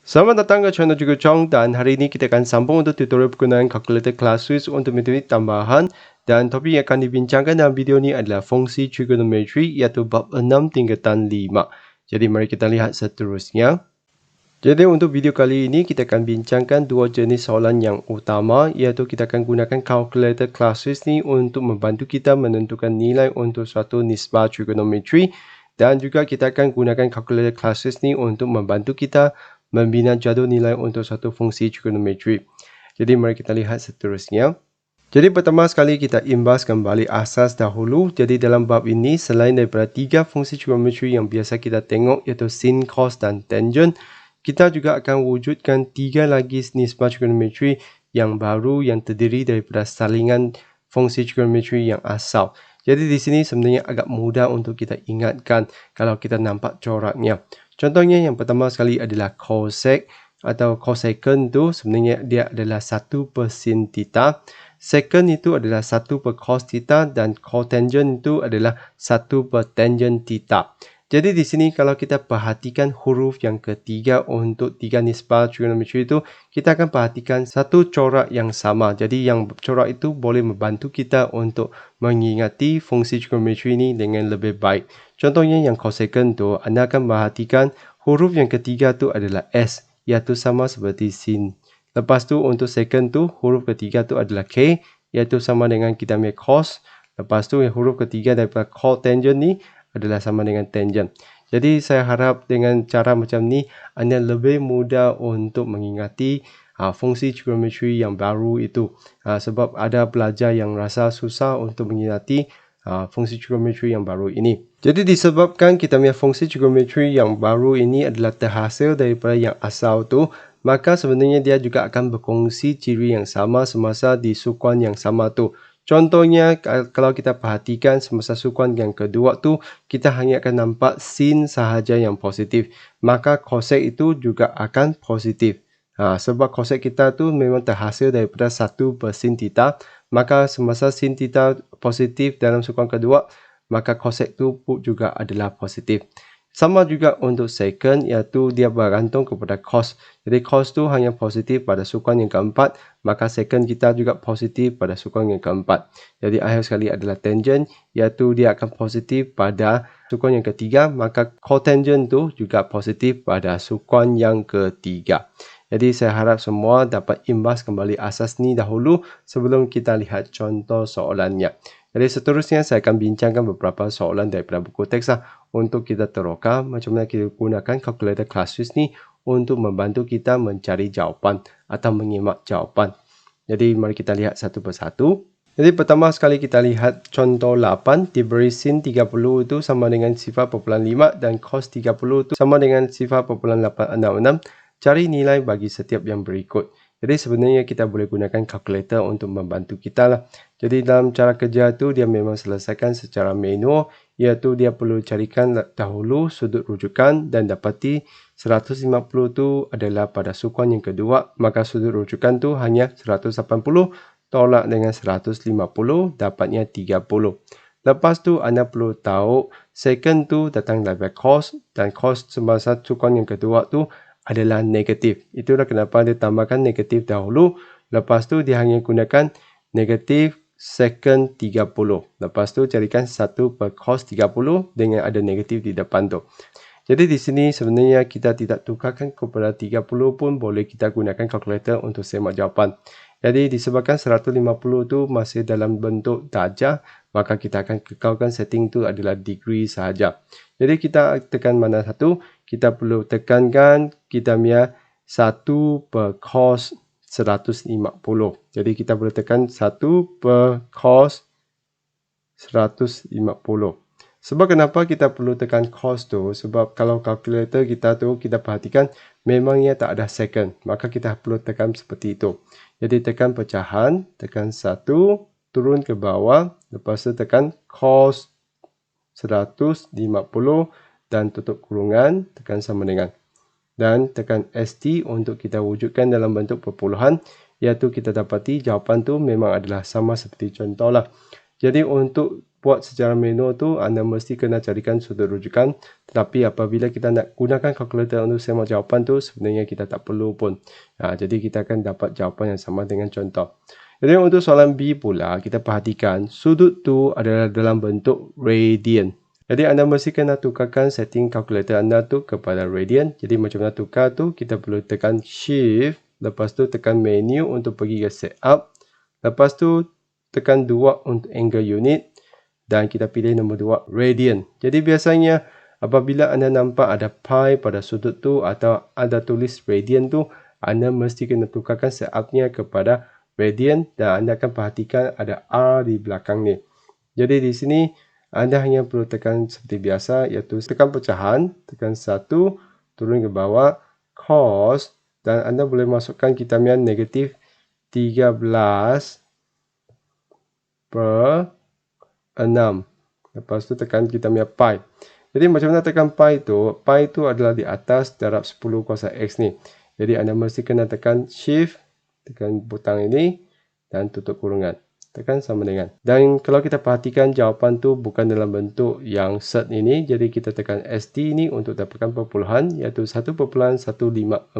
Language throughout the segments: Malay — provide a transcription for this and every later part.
Selamat datang ke channel Cikgu Chong dan hari ini kita akan sambung untuk tutorial penggunaan Kalkulator Classwiz untuk matematik tambahan dan topik yang akan dibincangkan dalam video ini adalah fungsi trigonometri iaitu bab 6 tingkatan 5. Jadi mari kita lihat seterusnya. Jadi untuk video kali ini kita akan bincangkan dua jenis soalan yang utama iaitu kita akan gunakan Kalkulator Classwiz ni untuk membantu kita menentukan nilai untuk suatu nisbah trigonometri dan juga kita akan gunakan Kalkulator Classwiz ni untuk membantu kita membina jadual nilai untuk satu fungsi trigonometri. Jadi mari kita lihat seterusnya. Jadi pertama sekali kita imbas kembali asas dahulu. Jadi dalam bab ini selain daripada tiga fungsi trigonometri yang biasa kita tengok iaitu sin, cos dan tangent, kita juga akan wujudkan tiga lagi nisbah trigonometri yang baru yang terdiri daripada salingan fungsi trigonometri yang asal. Jadi di sini sebenarnya agak mudah untuk kita ingatkan kalau kita nampak coraknya. Contohnya yang pertama sekali adalah cosec atau cosecant tu sebenarnya dia adalah 1/sin theta. Secant itu adalah 1/cos theta dan cotangent itu adalah 1/tangent theta. Jadi di sini kalau kita perhatikan huruf yang ketiga untuk tiga nisbah trigonometri itu, kita akan perhatikan satu corak yang sama. Jadi yang corak itu boleh membantu kita untuk mengingati fungsi trigonometri ini dengan lebih baik. Contohnya yang cosecant tu, anda akan perhatikan huruf yang ketiga tu adalah S, iaitu sama seperti sin. Lepas tu untuk secant tu, huruf ketiga tu adalah K, iaitu sama dengan kita punya cos. Lepas tu huruf ketiga daripada cotangent ni adalah sama dengan tangent. Jadi saya harap dengan cara macam ni anda lebih mudah untuk mengingati fungsi trigonometri yang baru itu. Sebab ada pelajar yang rasa susah untuk mengingati fungsi trigonometri yang baru ini. Jadi disebabkan kita punya fungsi trigonometri yang baru ini adalah terhasil daripada yang asal tu, maka sebenarnya dia juga akan berkongsi ciri yang sama semasa di sukuan yang sama tu. Contohnya kalau kita perhatikan semasa sukuan yang kedua tu, kita hanya akan nampak sin sahaja yang positif. Maka cosec itu juga akan positif. Sebab cosec kita tu memang terhasil daripada 1/sin theta. Maka semasa sin theta positif dalam sukuan kedua, maka cosec tu pun juga adalah positif. Sama juga untuk secant iaitu dia bergantung kepada cos. Jadi cos tu hanya positif pada sukuan yang keempat, maka secant kita juga positif pada sukuan yang keempat. Jadi akhir sekali adalah tangent iaitu dia akan positif pada sukuan yang ketiga, maka cotangent tu juga positif pada sukuan yang ketiga. Jadi saya harap semua dapat imbas kembali asas ni dahulu sebelum kita lihat contoh soalannya. Jadi seterusnya saya akan bincangkan beberapa soalan daripada buku teks untuk kita teroka macam mana kita gunakan Kalkulator Classwiz ni untuk membantu kita mencari jawapan atau menyimak jawapan. Jadi mari kita lihat satu persatu. Jadi pertama sekali kita lihat contoh 8, diberi sin 30 itu sama dengan 0.5 dan cos 30 itu sama dengan 0.866. Cari nilai bagi setiap yang berikut. Jadi sebenarnya kita boleh gunakan kalkulator untuk membantu kita lah. Jadi dalam cara kerja tu dia memang selesaikan secara manual, iaitu dia perlu carikan dahulu sudut rujukan dan dapati 150 tu adalah pada sukuan yang kedua, maka sudut rujukan tu hanya 180 tolak dengan 150 dapatnya 30. Lepas tu anda perlu tahu secant tu datang dari cos dan cos semasa sukuan yang kedua tu adalah negatif. Itulah kenapa dia tambahkan negatif dahulu. Lepas tu dia hanya gunakan negatif secant 30. Lepas tu carikan 1/cos 30 dengan ada negatif di depan tu. Jadi di sini sebenarnya kita tidak tukarkan kepada 30 pun boleh kita gunakan kalkulator untuk semak jawapan. Jadi disebabkan 150 tu masih dalam bentuk darjah, maka kita akan kekalkan setting tu adalah degree sahaja. Jadi kita tekan mana satu? Kita perlu tekankan kita punya 1/cos 150. Jadi kita boleh tekan 1/cos 150. Sebab kenapa kita perlu tekan cos tu? Sebab kalau kalkulator kita tu kita perhatikan memangnya tak ada secant. Maka kita perlu tekan seperti itu. Jadi tekan pecahan, tekan 1, turun ke bawah, lepas tu tekan cos 150 dan tutup kurungan, tekan sama dengan. Dan tekan ST untuk kita wujudkan dalam bentuk perpuluhan, iaitu kita dapati jawapan tu memang adalah sama seperti contoh lah. Jadi untuk buat secara manual tu, anda mesti kena carikan sudut rujukan. Tetapi apabila kita nak gunakan kalkulator untuk semak jawapan tu, sebenarnya kita tak perlu pun. Jadi kita akan dapat jawapan yang sama dengan contoh. Jadi untuk soalan B pula, kita perhatikan sudut tu adalah dalam bentuk radian. Jadi anda mesti kena tukarkan setting kalkulator anda tu kepada radian. Jadi macam mana tukar tu, kita perlu tekan shift, lepas tu tekan menu untuk pergi ke setup. Lepas tu tekan 2 untuk angle unit dan kita pilih nombor 2 radian. Jadi biasanya apabila anda nampak ada pi pada sudut tu atau ada tulis radian tu, anda mesti kena tukarkan setupnya kepada radian dan anda akan perhatikan ada R di belakang ni. Jadi di sini anda hanya perlu tekan seperti biasa, iaitu tekan pecahan, tekan 1, turun ke bawah, cos, dan anda boleh masukkan kita punya negatif 13/6. Lepas tu tekan kita punya pi. Jadi macam mana tekan pi tu? Pi tu adalah di atas darab 10 kuasa X ni. Jadi anda mesti kena tekan shift, tekan butang ini, dan tutup kurungan. Tekan sama dengan. Dan kalau kita perhatikan jawapan tu bukan dalam bentuk yang set ini. Jadi kita tekan ST ini untuk dapatkan perpuluhan, iaitu 1.1547.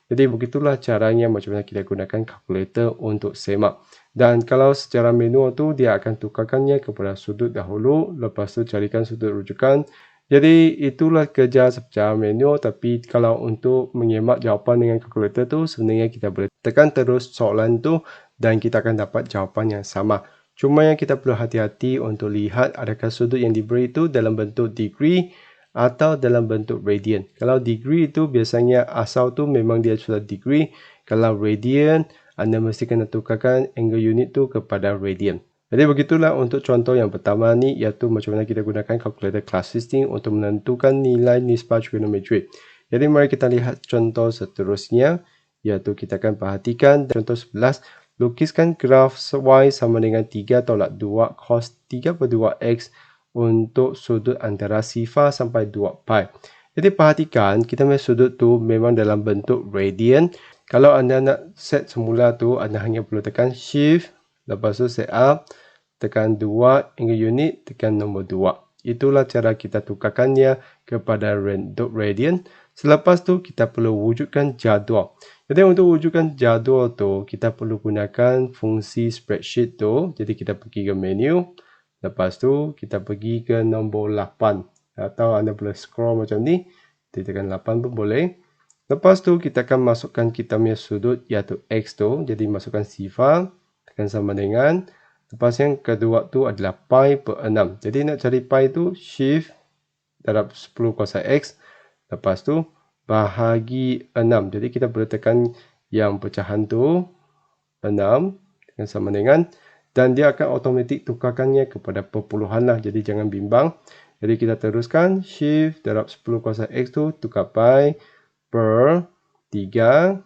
Jadi begitulah caranya macam mana kita gunakan kalkulator untuk semak. Dan kalau secara manual tu dia akan tukarkannya kepada sudut dahulu, lepas tu carikan sudut rujukan. Jadi itulah kerja secara manual, tapi kalau untuk menyemak jawapan dengan kalkulator tu sebenarnya kita boleh tekan terus soalan tu dan kita akan dapat jawapan yang sama. Cuma yang kita perlu hati-hati untuk lihat adakah sudut yang diberi itu dalam bentuk degree atau dalam bentuk radian. Kalau degree itu biasanya asal tu memang dia sudah degree. Kalau radian, anda mesti kena tukarkan angle unit tu kepada radian. Jadi begitulah untuk contoh yang pertama ni, iaitu macam mana kita gunakan kalkulator Classwiz untuk menentukan nilai nisbah trigonometri. Jadi mari kita lihat contoh seterusnya, iaitu kita akan perhatikan contoh 11. Lukiskan graf y sama dengan 3 tolak 2 cos 3/2x untuk sudut antara 0 sampai 2 pi. Jadi perhatikan kita punya sudut tu memang dalam bentuk radian. Kalau anda nak set semula tu, anda hanya perlu tekan shift, lepas tu set up, tekan 2 angle unit, tekan nombor 2. Itulah cara kita tukarkannya kepada bentuk radian. Selepas tu kita perlu wujudkan jadual. Jadi untuk wujudkan jadual tu, kita perlu gunakan fungsi spreadsheet tu. Jadi kita pergi ke menu. Lepas tu kita pergi ke nombor 8. Atau anda boleh scroll macam ni. Tekan 8 pun boleh. Lepas tu kita akan masukkan kita punya sudut iaitu X tu. Jadi masukkan sifar. Tekan sama dengan. Lepas yang kedua tu adalah pi/6. Jadi nak cari pi tu shift darab 10 kuasa X. Lepas tu bahagi 6. Jadi kita boleh tekan yang pecahan tu 6. Tekan sama dengan. Dan dia akan automatik tukarkannya kepada perpuluhan lah. Jadi jangan bimbang. Jadi kita teruskan shift darab 10 kuasa X tu tukar pi per 3.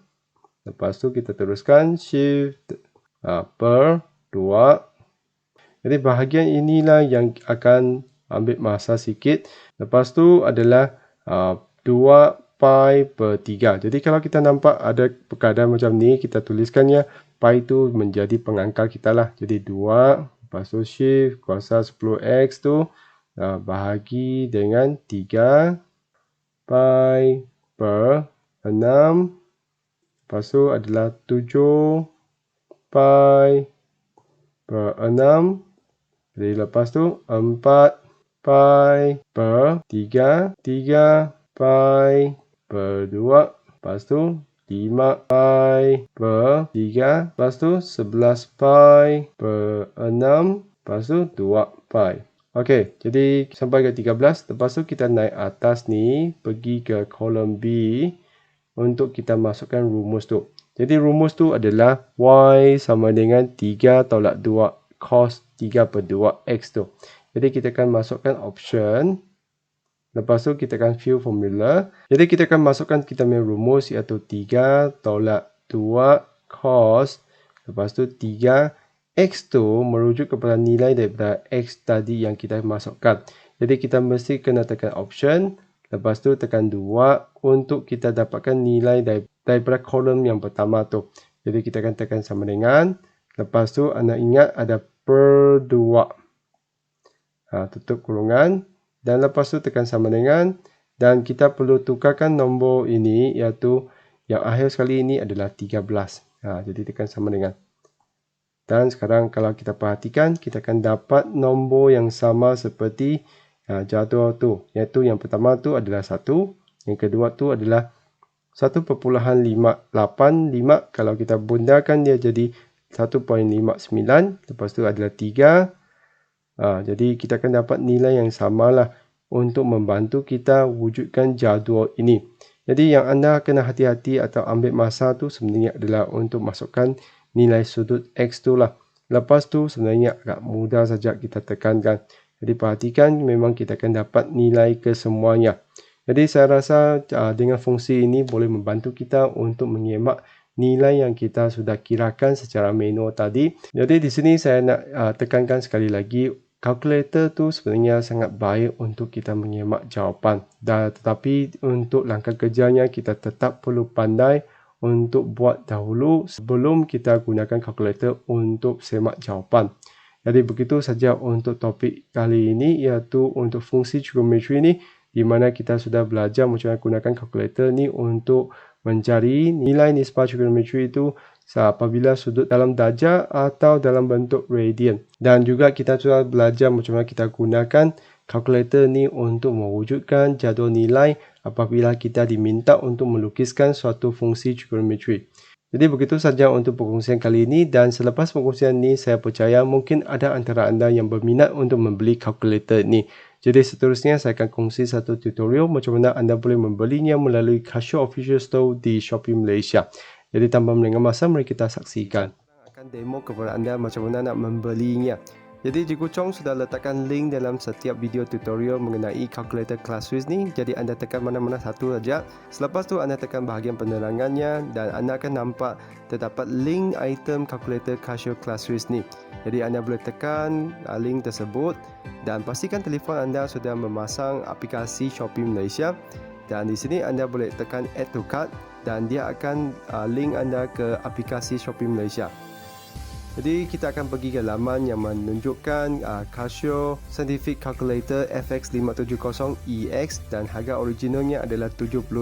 Lepas tu kita teruskan shift per 2. Jadi bahagian inilah yang akan ambil masa sikit. Lepas tu adalah 2 pi per 3. Jadi kalau kita nampak ada keadaan macam ni, kita tuliskannya pi itu menjadi pengangkal kita lah. Jadi 2, lepas tu shift kuasa 10x tu bahagi dengan 3 pi per 6. Lepas tu adalah 7 pi per 6. Jadi lepas tu 4 pi per 3. 3 pi per 2. Lepas tu 5 pi per 3. Lepas tu 11 pi per 6. Lepas tu 2 pi. Okey, jadi sampai ke 13. Lepas tu kita naik atas ni, pergi ke kolom B untuk kita masukkan rumus tu. Jadi rumus tu adalah y sama dengan 3 tolak 2 cos 3/2x tu. Jadi kita akan masukkan option. Lepas tu kita akan fill formula. Jadi kita akan masukkan kita punya rumus iaitu 3 tolak 2 cos. Lepas tu 3x tu merujuk kepada nilai daripada x tadi yang kita masukkan. Jadi kita mesti kena tekan option. Lepas tu tekan 2 untuk kita dapatkan nilai daripada kolom yang pertama tu. Jadi kita akan tekan sama dengan. Lepas tu anda ingat ada per 2. Tutup kurungan. Dan lepas tu tekan sama dengan. Dan kita perlu tukarkan nombor ini, iaitu yang akhir sekali ini adalah 13. Jadi tekan sama dengan. Dan sekarang kalau kita perhatikan, kita akan dapat nombor yang sama seperti jadual tu. Iaitu yang pertama tu adalah 1. Yang kedua tu adalah 1.585. Kalau kita bundakan dia jadi 1.59. Lepas tu adalah 3. Jadi kita akan dapat nilai yang samalah untuk membantu kita wujudkan jadual ini. Jadi yang anda kena hati-hati atau ambil masa tu sebenarnya adalah untuk masukkan nilai sudut X tu lah. Lepas tu sebenarnya agak mudah saja kita tekankan. Jadi perhatikan, memang kita akan dapat nilai kesemuanya. Jadi saya rasa dengan fungsi ini boleh membantu kita untuk menyemak nilai yang kita sudah kirakan secara manual tadi. Jadi di sini saya nak tekankan sekali lagi, kalkulator tu sebenarnya sangat baik untuk kita menyemak jawapan. Tetapi untuk langkah kerjanya kita tetap perlu pandai untuk buat dahulu sebelum kita gunakan kalkulator untuk semak jawapan. Jadi begitu saja untuk topik kali ini, iaitu untuk fungsi trigonometri ini, di mana kita sudah belajar macam mana gunakan kalkulator ni untuk mencari nilai nisbah trigonometri itu apabila sudut dalam darjah atau dalam bentuk radian. Dan juga kita sudah belajar macam mana kita gunakan kalkulator ni untuk mewujudkan jadual nilai apabila kita diminta untuk melukiskan suatu fungsi trigonometri. Jadi begitu saja untuk perkongsian kali ini, dan selepas perkongsian ini saya percaya mungkin ada antara anda yang berminat untuk membeli kalkulator ini. Jadi seterusnya saya akan kongsi satu tutorial macam mana anda boleh membelinya melalui khas official store di Shopee Malaysia. Jadi tanpa melengah masa, mari kita saksikan. Akan demo kepada anda macam mana nak membelinya. Jadi Cikgu Chong sudah letakkan link dalam setiap video tutorial mengenai Kalkulator Classwiz ni. Jadi anda tekan mana-mana satu saja. Selepas tu anda tekan bahagian penerangannya dan anda akan nampak terdapat link item Kalkulator Classwiz ni. Jadi anda boleh tekan link tersebut dan pastikan telefon anda sudah memasang aplikasi Shopee Malaysia. Dan di sini anda boleh tekan add to cart dan dia akan link anda ke aplikasi Shopee Malaysia. Jadi kita akan pergi ke laman yang menunjukkan Casio Scientific Calculator FX570EX dan harga originalnya adalah 79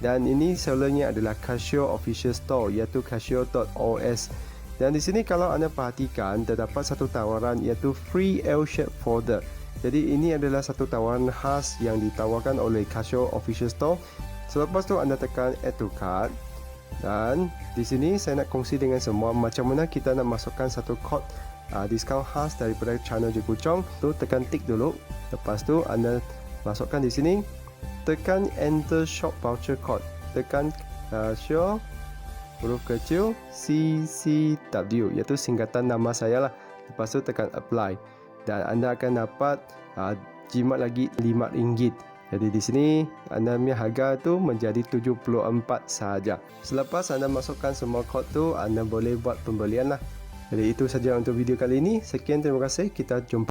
dan ini sellernya adalah Casio Official Store iaitu casio.os. Dan di sini kalau anda perhatikan terdapat satu tawaran iaitu free L-shape folder. Jadi ini adalah satu tawaran khas yang ditawarkan oleh Casio Official Store. Selepas tu anda tekan add to cart. Dan di sini saya nak kongsi dengan semua macam mana kita nak masukkan satu kod diskaun khas daripada channel Cikgu Chong. Tu tekan tick dulu. Lepas tu anda masukkan di sini, tekan enter shop voucher code. Tekan show huruf kecil CCW iaitu singkatan nama saya lah. Lepas tu tekan apply dan anda akan dapat jimat lagi RM5. Jadi di sini anda punya harga tu menjadi 74 sahaja. Selepas anda masukkan semua kod tu, anda boleh buat pembelian lah. Jadi itu saja untuk video kali ini. Sekian, terima kasih. Kita jumpa.